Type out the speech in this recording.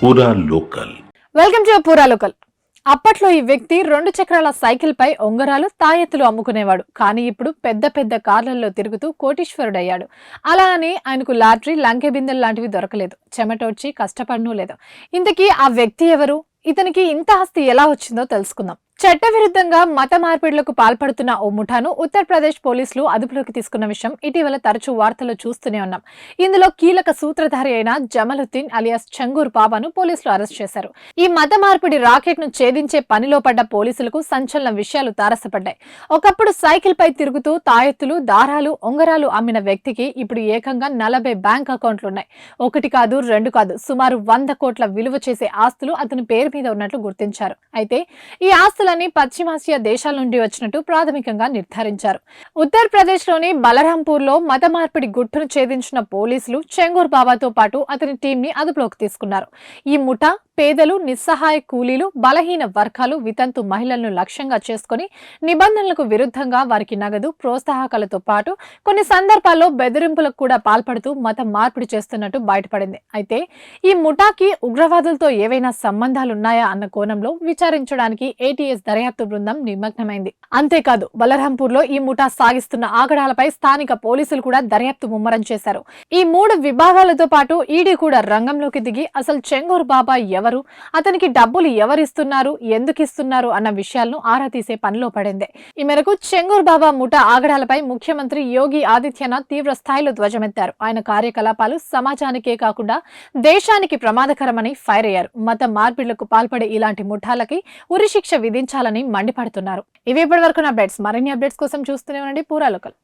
పూరా local. Welcome to పూరా local. అప్పట్లో ఈ వ్యక్తి 2 చక్రాల సైకిల్ పై ఉంగరాలు తాయెత్తులు అమ్ముకునేవాడు. కానీ ఇప్పుడు పెద్ద పెద్ద కార్లలో తిరుగుతూ కోటీశ్వరుడయ్యాడు. అలా అని ఆయనకు లాటరీ, లంకె బిందెలు లాంటివి దొరకలేదు. చెమటోడ్చి కష్టపడనూ లేదు. ఇంతకీ ఆ వ్యక్తి ఎవరు? ఇతనికి ఇంత ఆస్తి ఎలా వచ్చిందో తెలుసుకుందాం. చట్టవిరుద్ధంగా మత మార్పిడులకు పాల్పడుతున్న ఓ ముఠాను ఉత్తరప్రదేశ్ పోలీసులు అదుపులోకి తీసుకున్న విషయం ఇటీవల తరచూ వార్తల్లో చూస్తూనే ఉన్నాం. ఇందులో కీలక సూత్రధారి అయిన జమలుద్దీన్ అలియాస్ చెంగూర్ బాబాను పోలీసులు అరెస్ట్ చేశారు. ఈ మత మార్పిడి రాకెట్ ను ఛేదించే పనిలో పడ్డ పోలీసులకు సంచలన విషయాలు తారసపడ్డాయి. ఒకప్పుడు సైకిల్ పై తిరుగుతూ తాయెత్తులు, దారాలు, ఉంగరాలు అమ్మిన వ్యక్తికి ఇప్పుడు ఏకంగా 40 బ్యాంక్ అకౌంట్లున్నాయి. 1 కాదు, 2 కాదు, సుమారు 100 కోట్ల విలువ చేసే ఆస్తులు అతని పేరు మీద ఉన్నట్లు గుర్తించారు. అయితే ఈ ఆస్తులన్నీ పశ్చిమాసియా దేశాల నుండి వచ్చినట్టు ప్రాథమికంగా నిర్ధారించారు. ఉత్తరప్రదేశ్ లోని బలరాంపూర్ లో మత మార్పిడి గుట్టును ఛేదించిన పోలీసులు చెంగూర్ బాబాతో పాటు అతని టీం ని అదుపులోకి తీసుకున్నారు. ఈ ముఠా పేదలు, నిస్సహాయ కూలీలు, బలహీన వర్గాలు, వితంతు మహిళలను లక్ష్యంగా చేసుకుని నిబంధనలకు విరుద్ధంగా వారికి నగదు, ప్రోత్సాహకాలతో పాటు కొన్ని సందర్భాల్లో బెదిరింపులకు కూడా పాల్పడుతూ మత మార్పిడి చేస్తున్నట్టు బయటపడింది. అయితే ఈ ముఠాకి ఉగ్రవాదులతో ఏవైనా సంబంధాలున్నాయా అన్న కోణంలో విచారించడానికి ఏటీఎస్ దర్యాప్తు బృందం నిమగ్నమైంది. అంతేకాదు బలరాంపూర్ లో ఈ ముఠా సాగిస్తున్న ఆగడాలపై స్థానిక పోలీసులు కూడా దర్యాప్తు ముమ్మరం చేశారు. ఈ 3 విభాగాలతో పాటు ఈడీ కూడా రంగంలోకి దిగి అసలు చెంగూర్ బాబా ఎవరు, అతనికి డబ్బులు ఎవరిస్తున్నారు, ఎందుకు ఇస్తున్నారు అన్న విషయాలను ఆరా తీసే పనిలో పడింది. ఈ మేరకు చెంగూర్ బాబా ముఠా ఆగడాలపై ముఖ్యమంత్రి యోగి ఆదిత్యనాథ్ తీవ్ర స్థాయిలో ధ్వజమెత్తారు. ఆయన కార్యకలాపాలు సమాజానికే కాకుండా దేశానికి ప్రమాదకరమని ఫైర్ అయ్యారు. మత మార్పిడులకు పాల్పడే ఇలాంటి ముఠాలకి ఉరిశిక్ష విధించాలని మండిపడుతున్నారు. ఇవి ఇప్పటి వరకు అప్డేట్స్. మరిన్ని అప్డేట్స్ కోసం చూస్తూనే ఉండండి పూరా లోకల్.